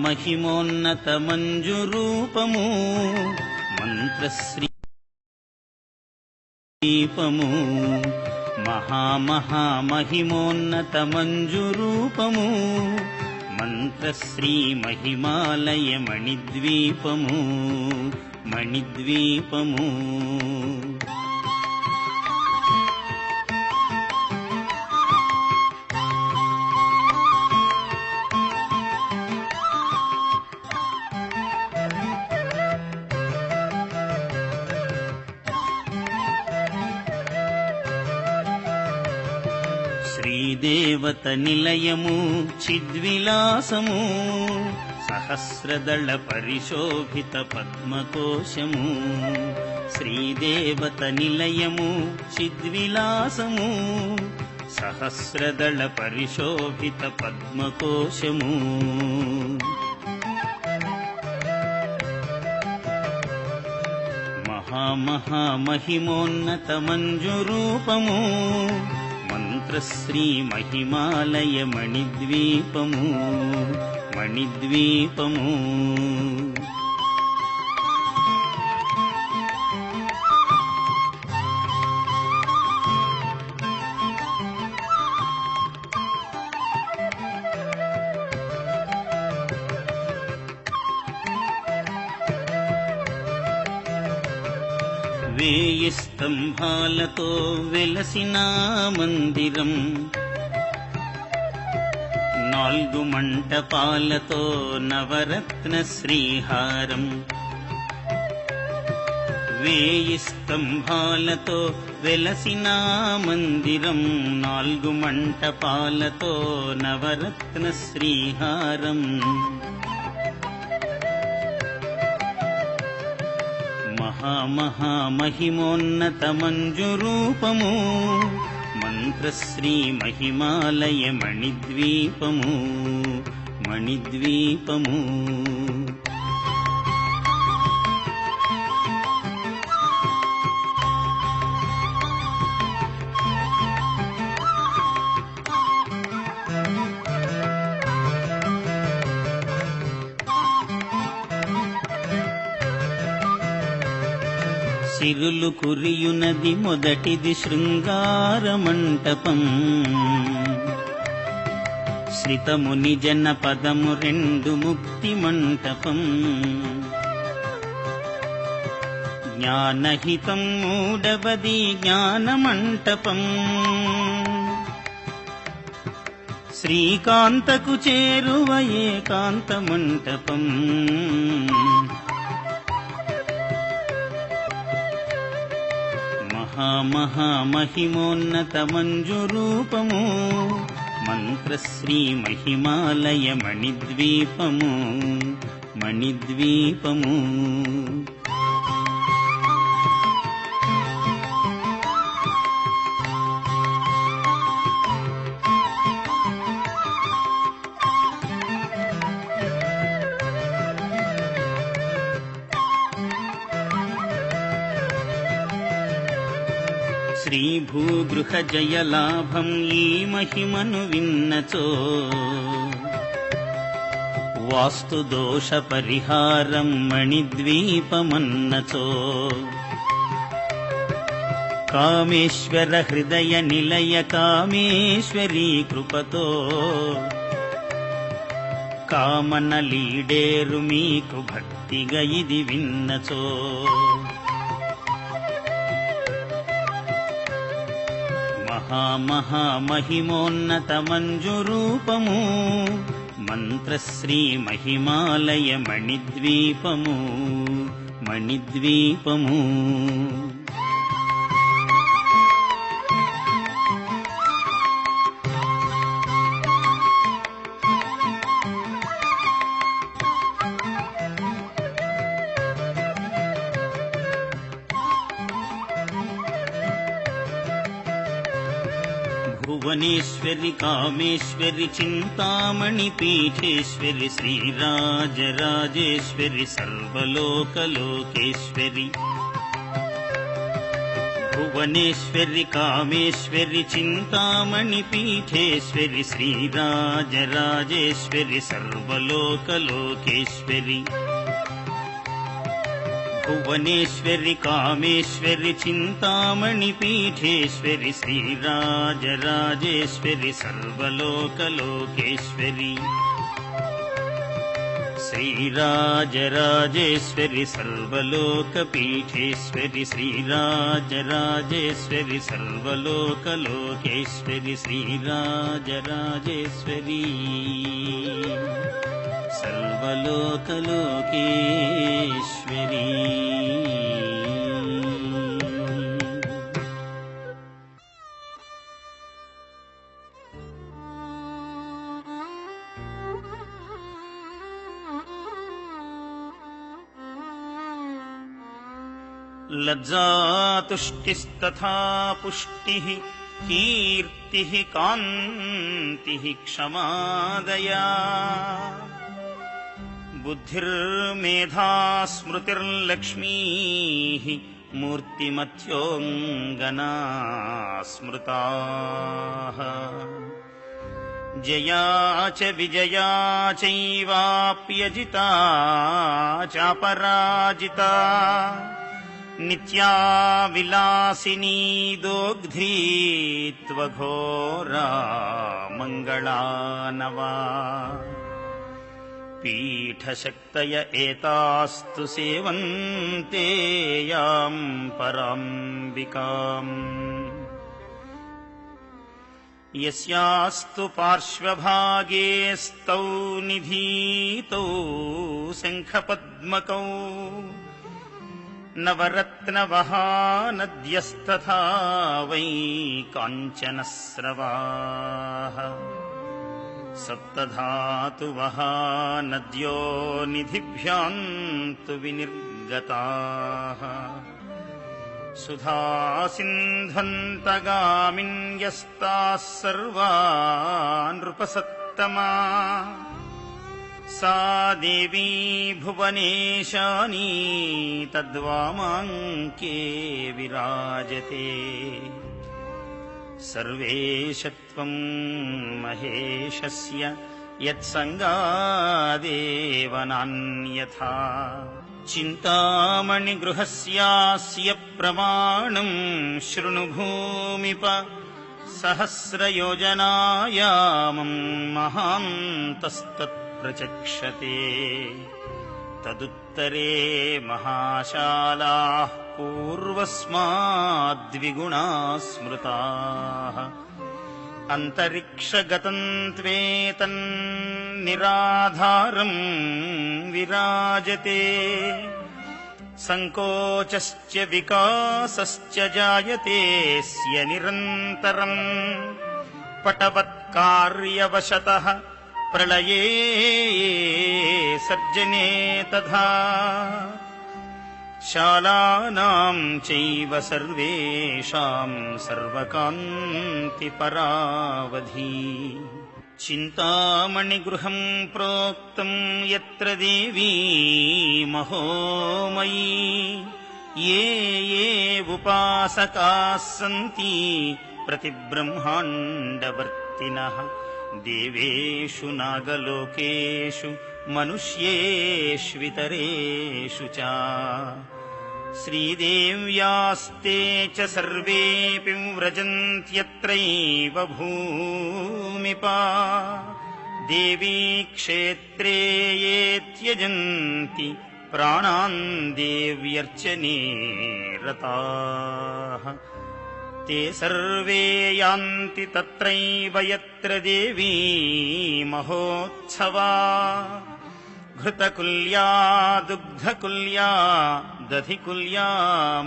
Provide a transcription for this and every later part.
మహిమోన్నత మంజురూపము మంత్రశ్రీ దీపము మహిమోన్నత మంజురూపము మంత్రశ్రీ మహిమాలయ మణిద్వీపము మణిద్వీపము శ్రీదేవత నిలయము చిద్విలాసము సహస్రదళ పరిశోభిత పద్మకోశము శ్రీదేవత నిలయము చిద్విలాసము సహస్రదళ పరిశోభిత పద్మకోశము మహిమోన్నత మంజురూపము మంత్రశ్రీ మహిమాలయ మణిద్వీపము మణిద్వీపము వేయి స్తంభాలతో వెలసిన మందిరం 4 మంటపాలతో నవరత్న శ్రీహారం వేయి స్తంభాలతో వెలసిన మందిరం 4 మంటపాలతో నవరత్న శ్రీహారం మహిమోన్నత మంజురూపము మంత్రశ్రీ మహిమాలయ మణిద్వీపము మణిద్వీపము సిరులు కురియునది మొదటిది శృంగార మంటపం శ్రితముని జనపదము 2 ముక్తి మంటపం జ్ఞానహితం 3వది జ్ఞాన మంటపం శ్రీకాంతకు చేరువ ఏకాంత మంటపం మహిమోన్నత మంజురూపము మంత్రశ్రీ మహిమాలయ మణిద్వీపము మణిద్వీపము శ్రీ భూగృహ జయలాభం ఈ మహిమను విన్నచో వాస్తు దోష పరిహారం మణిద్వీపమన్నచో కామేశ్వర హృదయ నిలయ కామేశ్వరీ కృపతో కామన లీడేరు మీకు భక్తిగా ఇది విన్నచో మహిమోన్నత మంజురూపము మంత్రశ్రీ మహిమాలయ మణిద్వీపము మణిద్వీపము భువనేశ్వరి కామేశ్వరి చింతామణి పీఠేశ్వరి శ్రీరాజరాజేశ్వరి సర్వలోకలోకేశ్వరి भुवनेश्वरि कामेश्वरि चिन्तामणिपीठेश्वरि श्रीराजराजेश्वरि सर्वलोकलोकेश्वरि भुवनेश्वरि कामेश्वरि चिन्तामणिपीठेश्वरि श्रीराजराजेश्वरि सर्वलोकलोकेश्वरि श्रीराजराजेश्वरि सर्वलोकपीठेश्वरि श्रीराजराजेश्वरि सर्वलोकलोकेश्वरि श्रीराजराजेश्वरि सर्वलोकलोकेश्वरि। लज्जातुष्टिस्तथा पुष्टिः कीर्तिः कान्तिः क्षमादया बुद्धिर्मेधा स्मृतिर्लक्ष्मीः मूर्तिमत्योऽङ्गना स्मृताः जया च विजया चैवाप्यजिता चापराजिता नित्या विलासिनी दोग्ध्रीत्वघोरा मङ्गलानवा पीठशक्तय एतास्तु सेवन्ते यां पराम्बिकाम् यस्यास्तु पार्श्वभागे स्तौ निधीतौ शङ्खपद्मकौ नवरत्नवहा नद्यस्तथा वै काञ्चनस्रवाः सप्तधातुवहा नद्यो निधिभ्यान्तु विनिर्गताः सुधासिन्ध्वन्तगामिन्यस्ताः सर्वा नृपसत्तमा सा देवी भुवनेशानी तद्वामाङ्के विराजते सर्वेशत्वं महेशस्य यत्सङ्गादेव नान्यथा चिन्तामणिगृहस्यास्य प्रमाणं शृणु भूमिप सहस्रयोजनायामं महान्तस्तत्प्रचक्षते तदुत्तरे महाशालाः पूर्वस्माद्विगुणाः स्मृताः अन्तरिक्षगतं त्वेतन्निराधारं विराजते संकोचश्च विकासश्च जायतेऽस्य निरन्तरम् पटवत्कार्यवशतः प्रलये सर्जने तथा शालानां चैव सर्वेषां सर्वकान्तिपरावधि चिन्तामणिगृहं प्रोक्तं यत्र देवी महोमयी ये ये उपासकाः सन्ति प्रतिब्रह्माण्डवर्तिनः देवेषु नागलोकेषु मनुष्येष्वितरेषु च श्रीदेव्यास्ते च सर्वेऽपि व्रजन्त्यत्रैव भूमिपा देवी क्षेत्रे ये त्यजन्ति प्राणान् देव्यर्चने रताः ते सर्वे यान्ति तत्रैव यत्र देवी महोत्सवा घृतकुल्या दुग्धकुल्या दधिकुल्या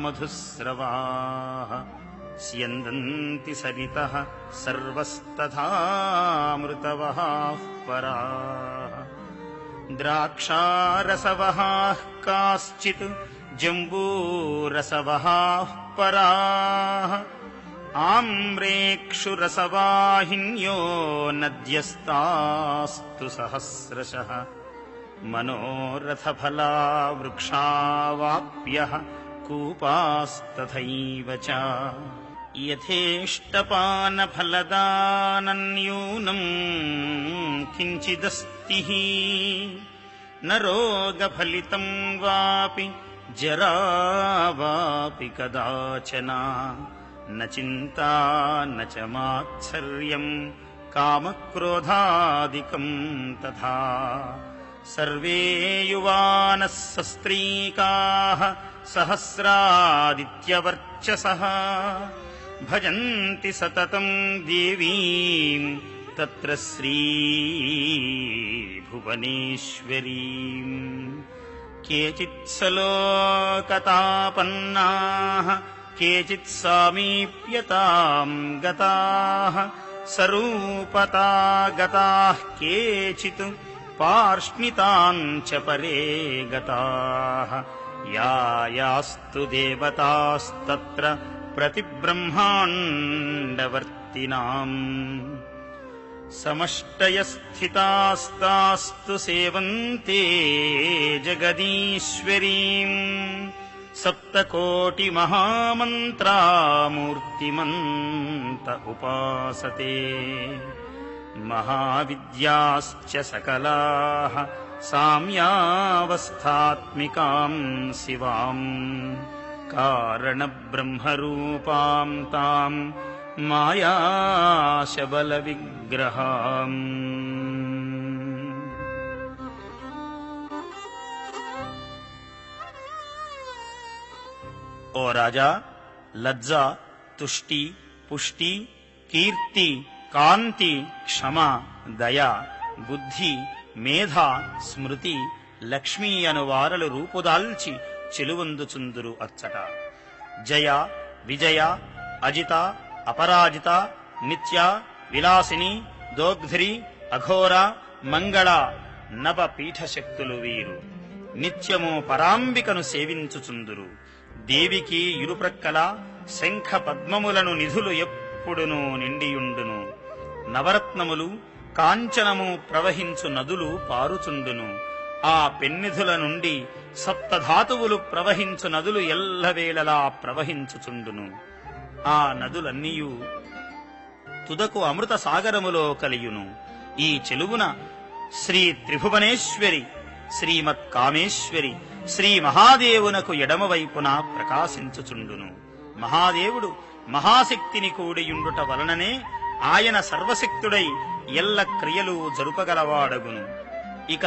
मधुस्रवाः स्यन्दन्ति सरितः सर्वस्तथामृतवहाः पराः द्राक्षारसवहाः काश्चित् जम्बूरसवहाः पराः आम्रेक्षुरसवाहिन्यो नद्यस्तास्तु सहस्रशः मनोरथफला वृक्षावाप्यः कूपास्तथैव च यथेष्टपानफलदानन्यूनं किञ्चिदस्ति न रोगफलितं वापि जरा वापि कदाचन न चिन्ता न च मात्सर्यं कामक्रोधादिकं तथा सर्वे युवानः सस्त्रीकाः सहस्रादित्यवर्चसः भजन्ति सततं देवीं तत्र श्रीभुवनेश्वरीम् केचित्सलोकतापन्नाः केचित् सामीप्यतां गताः सरूपता गताः केचित् पार्ष्णितां च परे गताः यास्तु देवतास्तत्र प्रतिब्रह्माण्डवर्तिनाम् समष्टयस्थितास्तास्तु सेवन्ते जगदीश्वरीम् सप्तकोटिमहामन्त्रामूर्तिमन्त उपासते महाविद्याश्च सकलाः साम्यावस्थात्मिकां शिवाम् कारणब्रह्मरूपां तां मायाशबलविग्रहाम्। ఓ రాజా, లజ్జ, తుష్టి, పుష్టి, కీర్తి, కాంతి, క్షమ, దయ, బుద్ధి, మేధ, స్మృతి, లక్ష్మీ అను వారలు రూపుదాల్చి చెలువందుచుందురు అచ్చట. జయ, విజయ, అజిత, అపరాజిత, నిత్య, విలాసిని, దోగ్ధ్రి, అఘోర, మంగళ నవ పీఠశక్తులు వీరు. నిత్యము పరాంబికను సేవించుచుందురు. దేవికి ఇరుప్రక్కల శంఖ పద్మములను నిధులు ఎప్పుడునూ నిండియుండును. నవరత్నములు కాంచనము ప్రవహించు నదులు పారుచుండును. ఆ పెన్నిధుల నుండి సప్తధాతువులు ప్రవహించు నదులు ఎల్లవేళలా ప్రవహించుచుండును. ఆ నదులన్నీయు తుదకు అమృత సాగరములో కలియును. ఈ చెలువున శ్రీ త్రిభువనేశ్వరి, శ్రీమత్ కామేశ్వరి, శ్రీ మహాదేవునకు ఎడమవైపున ప్రకాశించుచుండును. మహాదేవుడు మహాశక్తిని కూడియుండుట వలననే ఆయన సర్వశక్తుడై ఎల్ల క్రియలు జరుపగలవాడగును. ఇక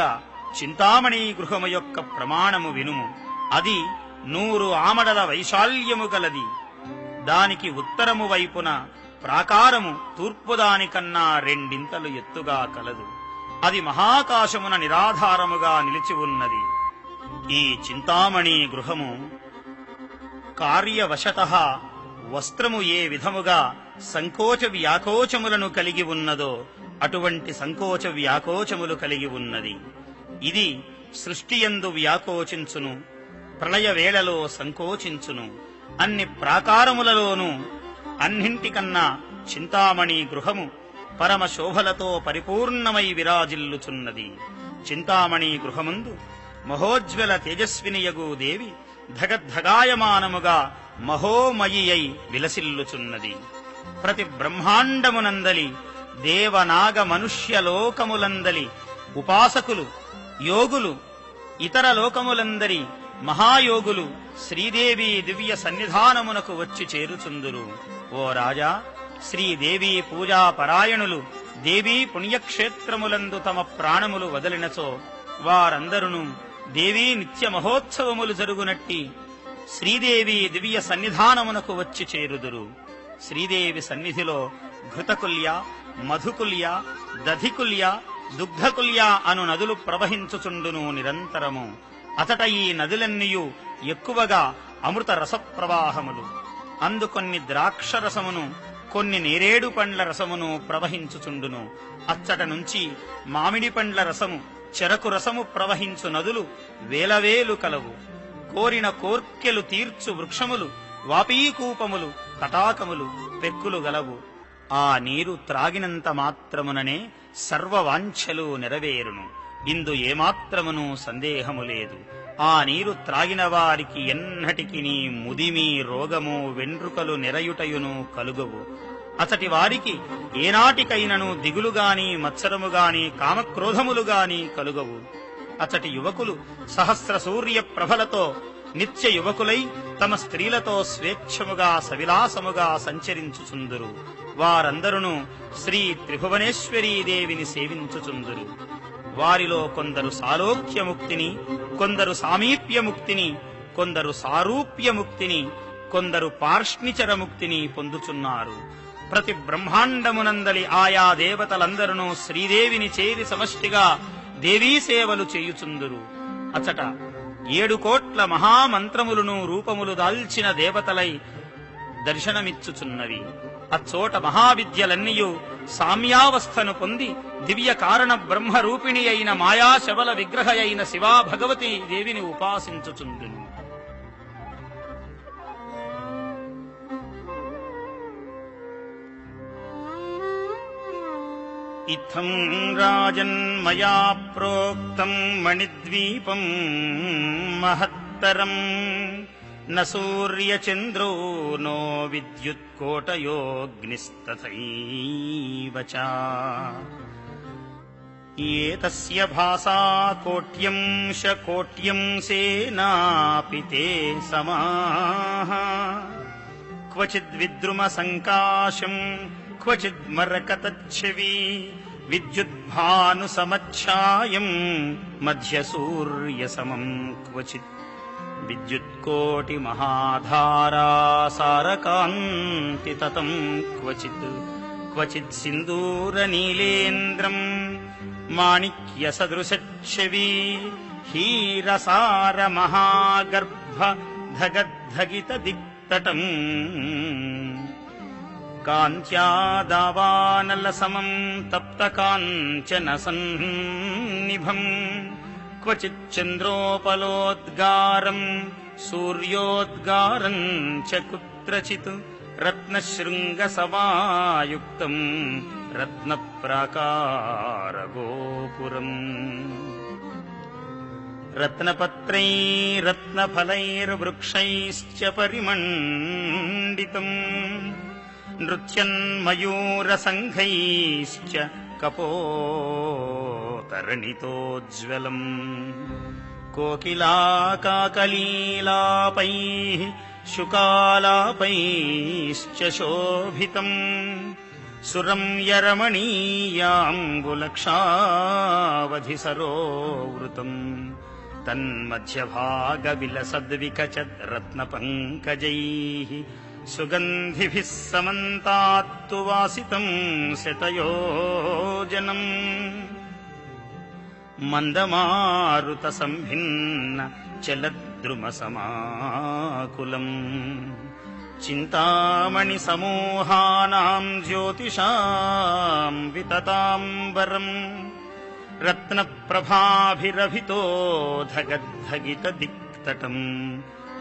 చింతామణి గృహము యొక్క ప్రమాణము వినుము. అది 100 ఆమడల వైశాల్యము గలది. దానికి ఉత్తరము వైపున ప్రాకారము తూర్పుదానికన్నా 2 ఎత్తుగా కలదు. అది మహాకాశమున నిరాధారముగా నిలిచి ఉన్నది. ఈ చింతామణి గృహము కార్యవశతః వస్త్రము ఏ విధముగా సంకోచ వ్యాకోచములను కలిగి ఉన్నదో అటువంటి సంకోచ వ్యాకోచములు కలిగి ఉన్నది. ఇది సృష్టియందు వ్యాకోచించును, ప్రళయ వేళలో సంకోచించును. అన్ని ప్రాకారములలోనూ అన్నింటికన్నా చింతామణి గృహము పరమ శోభలతో పరిపూర్ణమై విరాజిల్లుచున్నది. చింతామణి గృహముందు మహోజ్వల తేజస్వినియగు దేవి ధగద్ధగాయమానముగా మహోమయి అయి విలసిల్లుచున్నది. ప్రతి బ్రహ్మాండమునందలి దేవనాగ మనుష్య లోకములందలి ఉపాసకులు, యోగులు, ఇతర లోకములందరి మహాయోగులు శ్రీదేవి దివ్య సన్నిధానమునకు వచ్చి చేరుచుందురు. ఓ రాజా, శ్రీదేవి పూజా పరాయణులు దేవీ పుణ్యక్షేత్రములందు తమ ప్రాణములు వదలినచో వారందరును దేవీ నిత్య మహోత్సవములు జరుగునట్టి శ్రీదేవి దివ్య సన్నిధానమునకు వచ్చి చేరుదురు. శ్రీదేవి సన్నిధిలో ఘృతకుల్య, మధుకుల్య, దధికుల్య, దుగ్ధకుల్య అను నదులు ప్రవహించుచుండును నిరంతరము. అతట ఈ నదులన్నీయు ఎక్కువగా అమృత రసప్రవాహములు. అందుకొన్ని ద్రాక్షరసమును, కొన్ని నేరేడు పండ్ల రసమును ప్రవహించుచుండును. అచ్చట నుంచి మామిడి పండ్ల రసము, చెరకు రసము ప్రవహించు నదులు వేలవేలు కలవు. కోరిన కోర్కెలు తీర్చు వృక్షములు, వాపీకూపములు, తటాకములు, పెక్కులు గలవు. ఆ నీరు త్రాగినంత మాత్రముననే సర్వవాంఛలు నెరవేరును. ఇందు ఏమాత్రమును సందేహము లేదు. ఆ నీరు త్రాగిన వారికి ఎన్నటికినీ ముదిమి రోగము వెండ్రుకలు నెరయుటయును కలుగవు. అతటి వారికి ఏనాటికైనను దిగులుగాని మత్సరముగాని కామక్రోధములుగాని కలుగవు. అతటి యువకులు సహస్ర సూర్య ప్రభలతో నిత్య యువకులై తమ స్త్రీలతో స్వేచ్ఛముగా సవిలాసముగా సంచరించుచుందురు. వారందరును శ్రీ త్రిభువనేశ్వరీదేవిని సేవించుచుందురు. వారిలో కొందరు సాలోక్యముక్తిని, కొందరు సామీప్యముక్తిని, కొందరు సారూప్యముక్తిని, కొందరు పార్ష్ణిచరముక్తిని పొందుచున్నారు. ప్రతి బ్రహ్మాండమునందలి ఆయా దేవతలందరూ శ్రీదేవిని చేరి సమష్టిగా దేవీ సేవలు చేయుచుందురు. అచట 7 కోట్ల మహామంత్రములను రూపములు దాల్చిన దేవతలై దర్శనమిచ్చుచున్నవి. అచ్చోట మహావిద్యలన్నీయు సామ్యావస్థను పొంది దివ్య కారణ బ్రహ్మరూపిణి అయిన మాయాశబల విగ్రహ అయిన శివా భగవతి దేవిని ఉపాసించుచుందును. ఇత్థం రాజన్మయా ప్రోక్తం మణిద్వీపం మహత్తరం న సూర్యచంద్రో నో విద్యుత్కోటయోऽగ్నిస్తథైవ చ ఏతస్య భాసా కోట్యం శకోట్యం సేనాపి తే సమాః క్వచిద్విద్రుమ సంకాశం క్వచిన్మరకతच्छవి విద్యుద్భానుసమచ్ఛాయం మధ్యసూర్యసమం క్వచిత్ విద్యుత్కోటి మహాధారాసారకాంతితతం క్వచిత్ క్వచిత్ సింధూరనీలేంద్రం మాణిక్యసదృశच्छవి హీరసారమహాగర్భధగద్ధగితదిక్తటం కాంత్యాదావానలసమం తప్తకాంచనసన్నిభం క్వచిచ్చంద్రోపలోద్గారం సూర్యోద్గారం చ కుత్రచిత్ రత్నశృంగసమాయుక్తం రత్నప్రాకారగోపురం రత్నపత్రైరత్నఫలైర్వృక్షైశ్చ పరిమండితం నృత్యన్మయూరసంఘైశ్చ కపోతరణితోజ్వలం కోకిలాకాకలీలాపైః శుకాలాపైశ్చ శోభితం సురమ్యరమణీయాంబులక్షావధిసరోవృతం తన్మధ్యభాగవిలసద్వికచద్రత్నపంకజైః సుగంధిభిः సమంతాత్తు వాసితం శతయోజనం మందమారుత సంభిన్న చలద్రుమసమాకులం చింతామణి సమూహానాం జ్యోతిషాం వితతాంబరం రత్నప్రభాభిరభితో ధగద్ధగిత దిక్తటం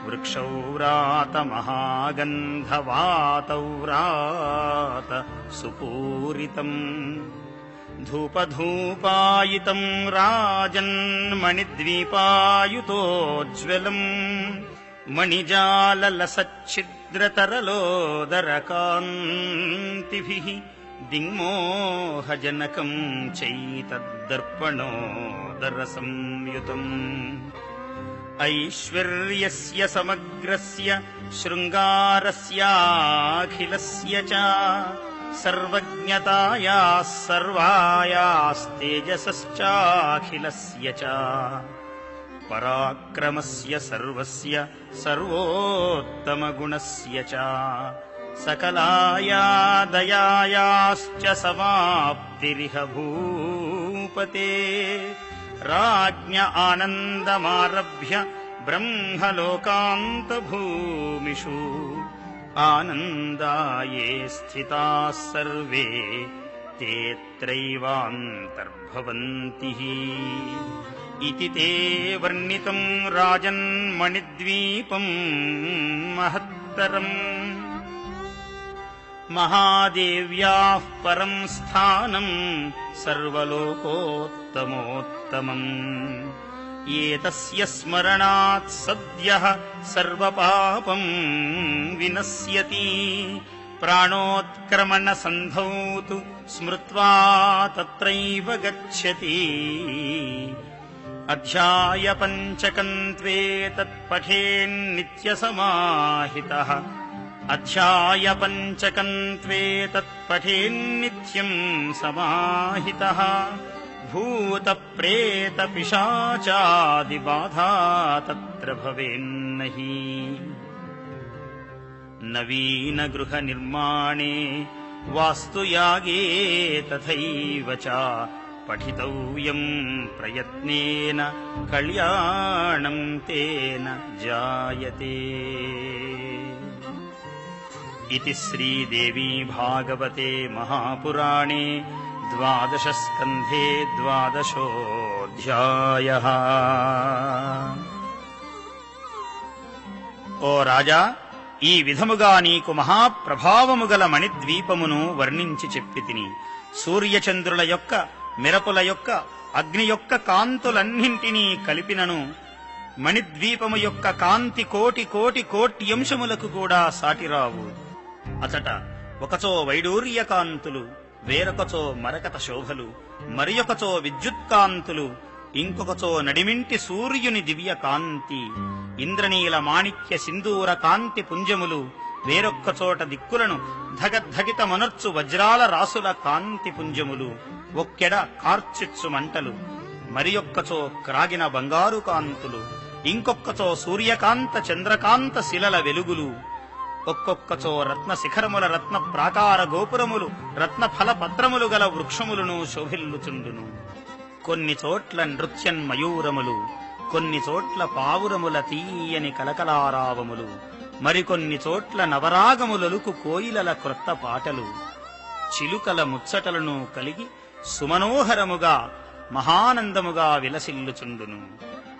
వృక్షౌరాతమహాగంధవాతౌరాత సుపూరితం ధూపధూపాయితం రాజన్మణిద్వీపాయుతోజ్వలం మణిజాలలసచ్ఛిద్రతరలోదరకాంతిభిః దిగ్మోహజనకం చైతద్దర్పణోదరసంయుతం ఐశ్వర్యస్య సమగ్రస్య శృంగారస్యాఖిలస్య చ సర్వజ్ఞతాయాః సర్వాయాస్తేజసశ్చాఖిలస్య చ పరాక్రమస్య సర్వస్య సర్వోత్తమగుణస్య చ సకలాయా దయాయాశ్చ సమాప్తిరిహ భూపతే రాజ్ఞ ఆనందమారభ్య బ్రహ్మలోకాంతభూమిషు ఆనందాయే స్థితాః సర్వే తేత్రైవాంతర్భవంతి ఇతి తే వర్ణితం రాజన్మణిద్వీపం మహత్తరం మహాదేవ్యాః పరం స్థానం సర్వలోకోత్తమోత్తమం ఏతస్య స్మరణాత్ సద్యః సర్వపాపం వినశ్యతి ప్రాణోత్క్రమణ సంధౌ తు స్మృత్వా తత్రైవ గచ్చతి అధ్యాయ పంచకం త్వేతత్ పఠేన్నిత్యసమాహితః అధ్యాయ పంచకం త్వేతత్ పఠేన్నిత్యం సమాహితః భూత ప్రేత పిశాచాది బాధా తత్ర భవేన్నహి నవీన గృహ నిర్మాణే వాస్తుయాగే తథైవ చ పఠితవ్యం ప్రయత్నేన కళ్యాణం తేన జాయతే. ఇతి శ్రీదేవీ భాగవతే మహాపురాణే ద్వాదశ స్కంధే ద్వాదశోऽధ్యాయః. ఓ రాజా, ఈ విధముగా నీకు మహాప్రభావము గల మణిద్వీపమును వర్ణించి చెప్పితిని. సూర్యచంద్రుల యొక్క, మెరపుల యొక్క, అగ్ని యొక్క కాంతులన్నింటినీ కలిపినను మణిద్వీపము యొక్క కాంతి కోటి కోటి కోట్యంశములకు కూడా సాటిరావు. అచట ఒకచో వైడూర్య కాంతులు, వేరొకచో మరకత శోభలు, మరియొకచో విద్యుత్కాంతులు, ఇంకొకచో నడిమింటి సూర్యుని దివ్య కాంతి, ఇంద్రనీల మాణిక్య సింధూర కాంతి పుంజములు, వేరొక్కచోట దిక్కులను ధగద్ధగిత మనర్చు వజ్రాల రాసుల కాంతి పుంజములు, ఒక్కెడ కార్చిచ్చు మంటలు, మరియొక్కచో క్రాగిన బంగారు కాంతులు, ఇంకొక్కచో సూర్యకాంత చంద్రకాంత శిలల వెలుగులు, ఒక్కొక్కచో రత్న శిఖరముల రత్న ప్రాకార గోపురములు, రత్న ఫల పత్రములు గల వృక్షములను శోభిల్లుచుండును. కొన్ని చోట్ల నృత్యన్మయూరములు, కొన్ని చోట్ల పావురముల తీయని కలకలారావములు, మరికొన్ని చోట్ల నవరాగములలుకు కోయిలల క్రొత్త పాటలు, చిలుకల ముచ్చటలను కలిగి సుమనోహరముగా మహానందముగా విలసిల్లుచుండును.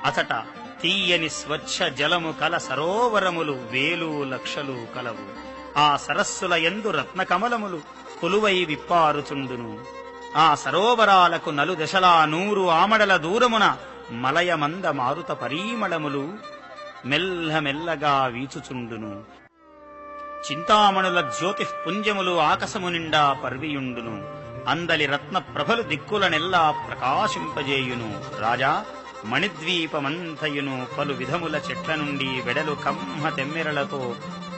అచట తీయని స్వచ్ఛ జలము కల సరోవరములు వేలు లక్షలు కలవు. ఆ సరస్సుల యందు రత్నకమలములు కొలువై విప్పారుచుండును. ఆ సరోవరాలకు నలుదెశలా 100 ఆమడల దూరమున మలయమంద మారుత పరీమళములు మెల్లమెల్లగా వీచుచుండును. చింతామణుల జ్యోతిఃపుంజములు ఆకాశము నిండా పర్వియుండును. అందలి రత్న ప్రభలు దిక్కులనెల్లా ప్రకాశింపజేయును. రాజా, మణిద్వీపమంతయును పలు విధముల చెట్ల నుండి వెడలు కమ్మ తెమ్మెరలతో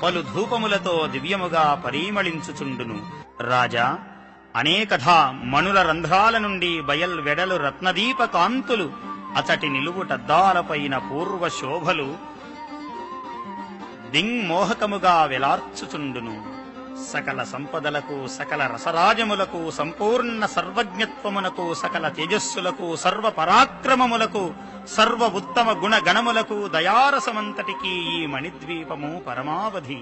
పలు ధూపములతో దివ్యముగా పరిమళించుచుండును. రాజా, అనేకధా మణుల రంధ్రాల నుండి బయల్ వెడలు రత్నదీప కాంతులు, అచటి నిలువుటద్దాలపైన పూర్వ శోభలు దింగ్మోహకముగా వెలార్చుచుండును. సకల సంపదలకు, సకల రసరాజములకు, సంపూర్ణ సర్వజ్ఞత్వమునకు, సకల తేజస్సులకు, సర్వ పరాక్రమములకు, సర్వ ఉత్తమ గుణగణములకు, దయారసమంతటికీ ఈ మణిద్వీపము పరమావధి.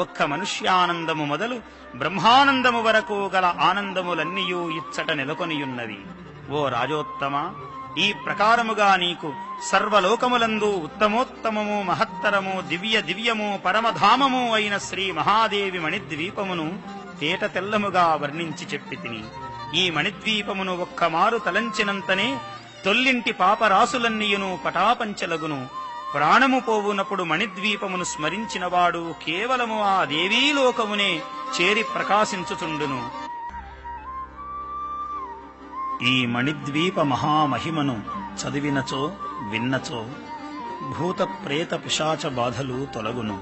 ఒక్క మనుష్యానందము మొదలు బ్రహ్మానందము వరకు గల ఆనందములన్నీయూ ఇచ్చట నెలకొనియున్నవి. ఓ రాజోత్తమ, ఈ ప్రకారముగా నీకు సర్వలోకములందు ఉత్తమోత్తమము, మహత్తరము, దివ్య దివ్యము, పరమధామము అయిన శ్రీ మహాదేవి మణిద్వీపమును తేట తెల్లముగా వర్ణించి చెప్పితిని. ఈ మణిద్వీపమును ఒక్కమారు తలంచినంతనే తొల్లింటి పాపరాసులన్నీయును పటాపంచలగును. ప్రాణము పోవునప్పుడు మణిద్వీపమును స్మరించినవాడు కేవలము ఆ దేవీలోకమునే చేరి ప్రకాశించుచుండును. ఈ మణిద్వీప మహామహిమను చదివినచో, విన్నచో భూత ప్రేత పిశాచ బాధలు తొలగును.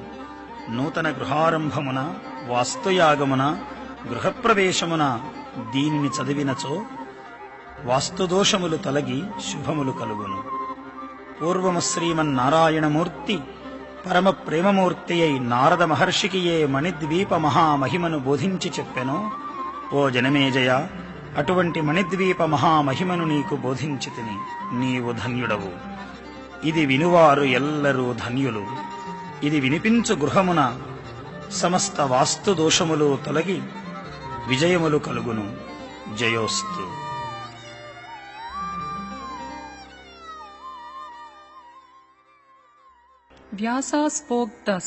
నూతన గృహారంభమున, వాస్తుయాగమున, గృహప్రవేశమున దీనిని చదివినచో వాస్తుదోషములు తొలగి శుభములు కలుగును. పూర్వము శ్రీమన్నారాయణమూర్తి పరమ ప్రేమమూర్తి అయి నారద మహర్షికి ఏ మణిద్వీప మహామహిమను బోధించి చెప్పెనో, ఓ జనమేజయ, అటువంటి మణిద్వీప మహామహిమను నీకు బోధించితిని. నీవు ధన్యుడవు. ఇది వినువారు ఎల్లరూ ధన్యులు. ఇది వినిపించు గృహమున సమస్త వాస్తు దోషములు తొలగి విజయములు కలుగును. జయోస్తు. Vyasa spoke thus,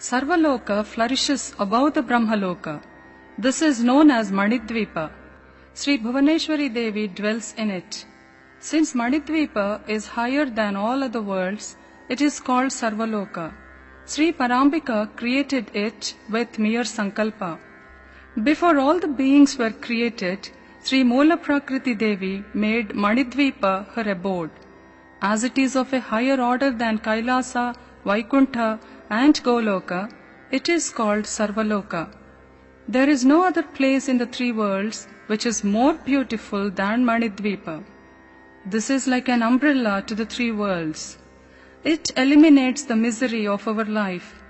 Sarvaloka flourishes above the Brahmaloka. This is known as Manidvipa. Sri Bhuvaneshwari Devi dwells in it. Since Manidvipa is higher than all other worlds, it is called Sarvaloka. Sri Parambika created it with mere sankalpa. Before all the beings were created, Sri Moola Prakriti Devi made Manidvipa her abode. As it is of a higher order than Kailasa, Vaikuntha and Goloka, it is called Sarvaloka. There is no other place in the three worlds which is more beautiful than Manidvipa. This is like an umbrella to the three worlds. It eliminates the misery of our life.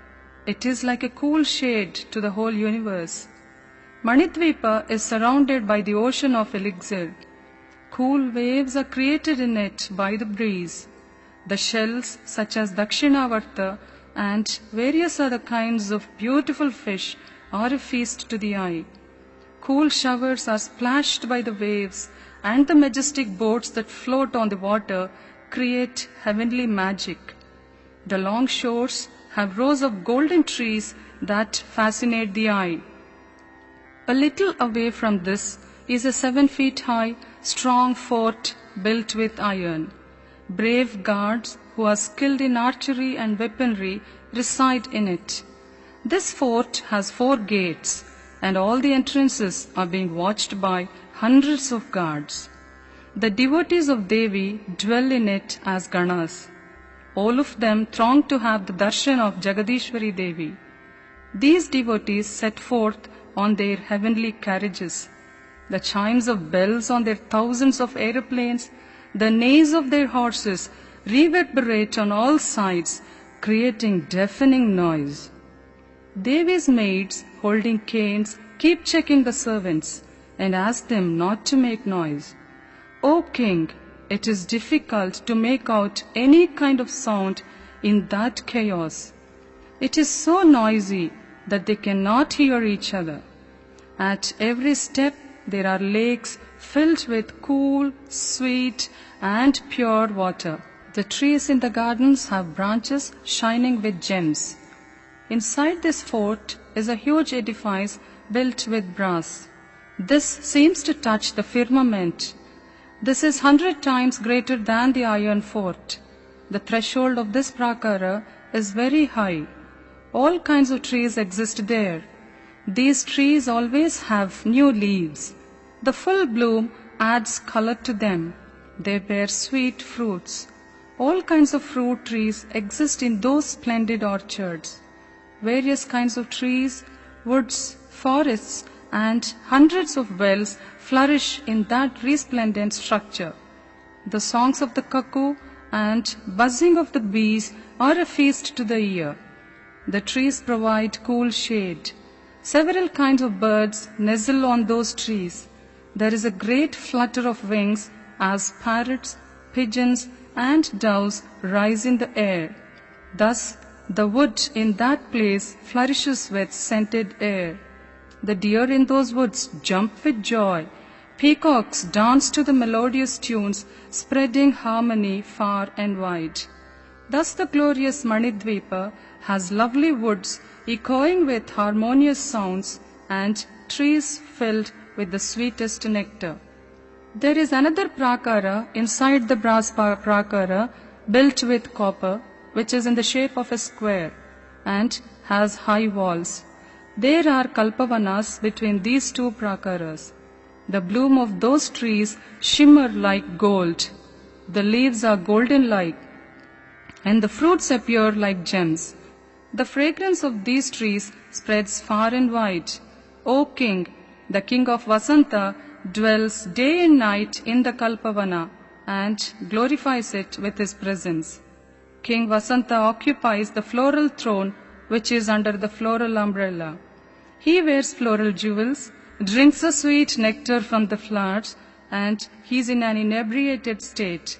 It is like a cool shade to the whole universe. Manidvipa is surrounded by the ocean of elixir. Cool waves are created in it by the breeze. The shells, such as Dakshinavarta and various other kinds of beautiful fish, are a feast to the eye. Cool showers are splashed by the waves, and the majestic boats that float on the water create heavenly magic. The long shores have rows of golden trees that fascinate the eye. A little away from this is a 7 feet high, strong fort built with iron. Brave guards who are skilled in archery and weaponry reside in it. This fort has 4 gates, and all the entrances are being watched by hundreds of guards. The devotees of Devi dwell in it as Ganas. All of them throng to have the darshan of Jagadishwari Devi. These devotees set forth on their heavenly carriages. The chimes of bells on their thousands of aeroplanes, the neighs of their horses reverberate on all sides, creating deafening noise. Devi's maids, holding canes, keep checking the servants and ask them not to make noise. O king, it is difficult to make out any kind of sound in that chaos. It is so noisy that they cannot hear each other. At every step there are lakes filled with cool, sweet and pure water. The trees in the gardens have branches shining with gems. Inside this fort is a huge edifice built with brass. This seems to touch the firmament. This is 100 times greater than the iron fort. The threshold of this prakara is very high. All kinds of trees exist there. These trees always have new leaves. The full bloom adds color to them. They bear sweet fruits. All kinds of fruit trees exist in those splendid orchards. Various kinds of trees, woods, forests, and hundreds of wells flourish in that resplendent structure. The songs of the cuckoo and buzzing of the bees are a feast to the ear. The trees provide cool shade. Several kinds of birds nestle on those trees. There is a great flutter of wings as parrots, pigeons, and doves rise in the air. Thus, the wood in that place flourishes with scented air. The deer in those woods jump with joy. Peacocks dance to the melodious tunes, spreading harmony far and wide. Thus the glorious Manidvipa has lovely woods echoing with harmonious sounds and trees filled with the sweetest nectar. There is another prakara inside the brass prakara built with copper, which is in the shape of a square and has high walls. There are kalpavanas between these 2 prakaras. The bloom of those trees shimmer like gold. The leaves are golden-like, and the fruits appear like gems. The fragrance of these trees spreads far and wide. O king, the king of Vasanta dwells day and night in the Kalpavana and glorifies it with his presence. King Vasanta occupies the floral throne which is under the floral umbrella. He wears floral jewels, drinks the sweet nectar from the flowers, and he is in an inebriated state.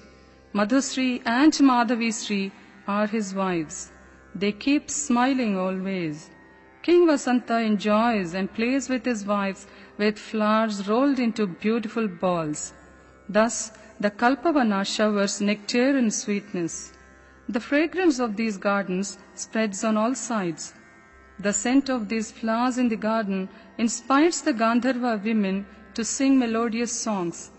Madhusri and Madhavisri are his wives. They keep smiling always. King Vasanta enjoys and plays with his wives with flowers rolled into beautiful balls. Thus, the Kalpavana showers nectar and sweetness. The fragrance of these gardens spreads on all sides. The scent of these flowers in the garden inspires the Gandharva women to sing melodious songs.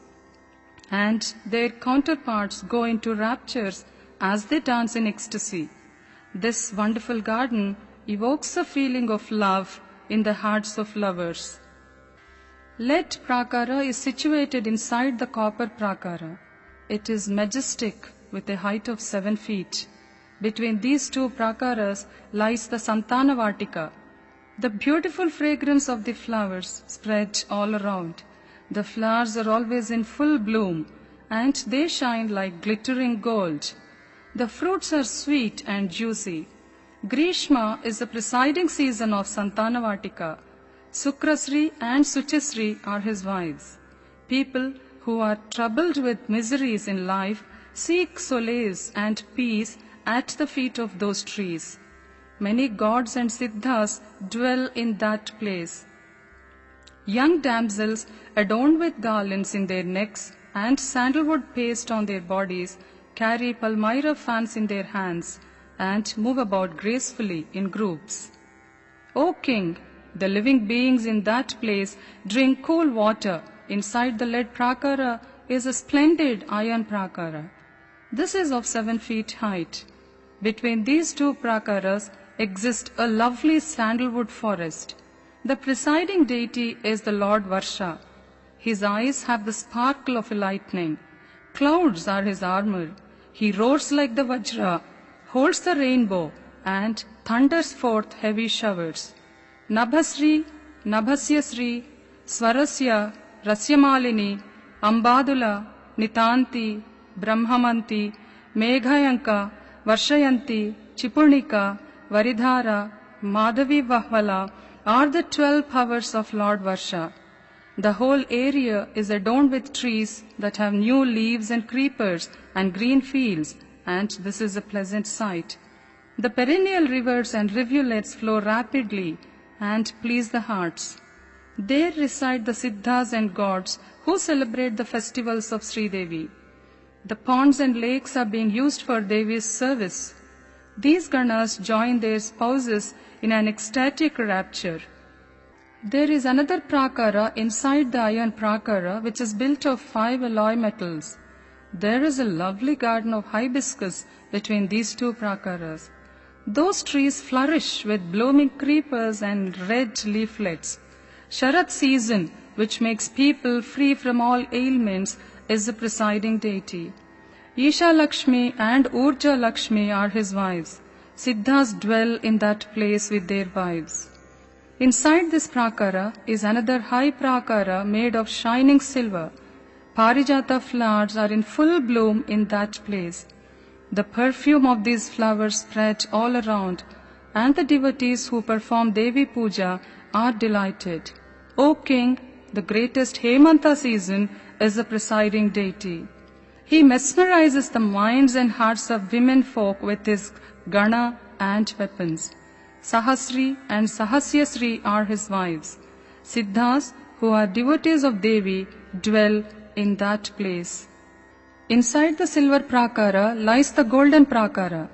and their counterparts go into raptures as they dance in ecstasy. This wonderful garden evokes a feeling of love in the hearts of lovers. Lead prakara is situated inside the copper prakara. It is majestic with a height of 7 feet. Between these two prakaras lies the Santanavatika. The beautiful fragrance of the flowers spread all around. The flowers are always in full bloom, and they shine like glittering gold. The fruits are sweet and juicy. Grishma is the presiding season of Santanavatika. Sukrasri and Suchasri are his wives. People who are troubled with miseries in life seek solace and peace at the feet of those trees. Many gods and siddhas dwell in that place. Young damsels adorned with garlands in their necks and sandalwood paste on their bodies carry palmyra fans in their hands and move about gracefully in groups. O king, the living beings in that place drink cool water. Inside the lead prakara is a splendid iron prakara. This is of 7 feet height. Between these two prakaras exists a lovely sandalwood forest. The presiding deity is the Lord Varsha. His eyes have the sparkle of a lightning. Clouds are his armor. He roars like the Vajra, holds the rainbow, and thunders forth heavy showers. Nabhasri, Nabhasyasri, Swarasya, Rasyamalini, Ambadula, Nitanti, Brahmamanti, Meghayanka, Varshayanti, Chipurnika, Varidhara, Madhavi Vahvala are the 12 powers of Lord Varsha. The whole area is adorned with trees that have new leaves and creepers and green fields, and this is a pleasant sight. The perennial rivers and rivulets flow rapidly and please the hearts. There reside the siddhas and gods who celebrate the festivals of Sri Devi. The ponds and lakes are being used for Devi's service. These ganas join their spouses in an ecstatic rapture. There is another prakara inside the iron prakara which is built of 5 alloy metals. There is a lovely garden of hibiscus between these two prakaras. Those trees flourish with blooming creepers and red leaflets. Sharat season, which makes people free from all ailments, is the presiding deity. Isha Lakshmi and Urja Lakshmi are his wives. Siddhas dwell in that place with their wives. Inside this prakara is another high prakara made of shining silver. Parijata flowers are in full bloom in that place. The perfume of these flowers spread all around, and the devotees who perform Devi Puja are delighted. O king, the greatest Hemanta season is the presiding deity. He mesmerizes the minds and hearts of women folk with his gana and weapons. Sahasri and Sahasyasri are his wives. Siddhas, who are devotees of Devi, dwell in that place. Inside the silver prakara lies the golden prakara.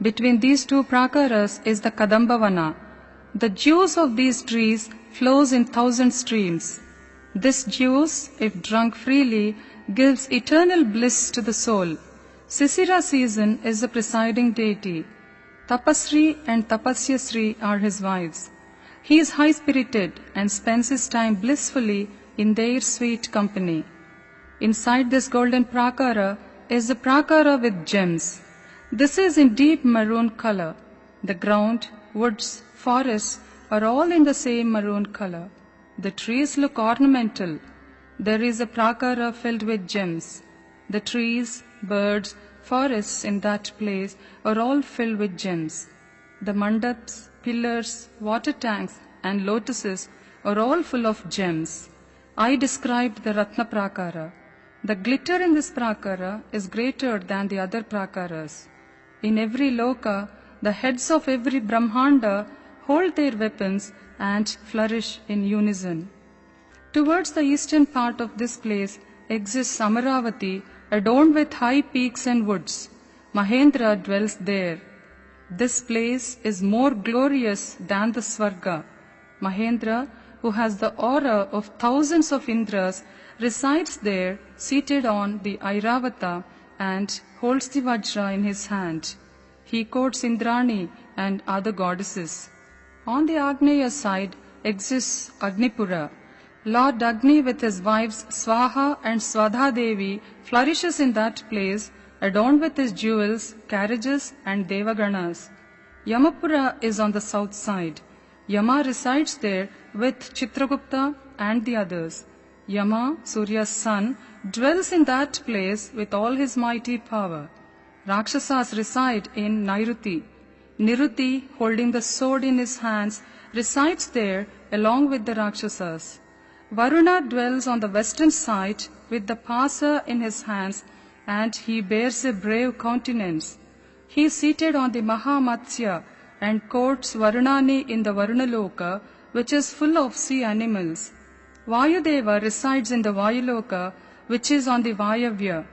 Between these two prakaras is the Kadambavana. The juice of these trees flows in 1,000 streams. This juice, if drunk freely, gives eternal bliss to the soul. Sisira season is the presiding deity. Tapasri and Tapasyasri are his wives. He is high-spirited and spends his time blissfully in their sweet company. Inside this golden prakara is the prakara with gems. This is in deep maroon color. The ground, woods, forests are all in the same maroon color. The trees look ornamental. There is a prakara filled with gems. The trees, birds, forests in that place are all filled with gems. The mandaps, pillars, water tanks and lotuses are all full of gems. I described the Ratna Prakara. The glitter in this prakara is greater than the other prakaras. In every loka, the heads of every Brahmanda hold their weapons and flourish in unison. Towards the eastern part of this place exists Amaravati, adorned with high peaks and woods. Mahendra dwells there. This place is more glorious than the Swarga. Mahendra, who has the aura of thousands of Indras, resides there seated on the Airavata and holds the Vajra in his hand. He quotes Indrani and other goddesses. On the Agneya side exists Agnipura. Lord Agni with his wives Swaha and Swadha Devi flourishes in that place, adorned with his jewels, carriages and Devaganas. Yamapura is on the south side. Yama resides there with Chitragupta and the others. Yama, Surya's son, dwells in that place with all his mighty power. Rakshasas reside in Nairuti. Niruti, holding the sword in his hands, resides there along with the Rakshasas. Varuna dwells on the western side with the Pasa in his hands, and he bears a brave countenance. He is seated on the Mahamatsya and courts Varunani in the Varunaloka, which is full of sea animals. Vayudeva resides in the Vayuloka, which is on the Vayavya.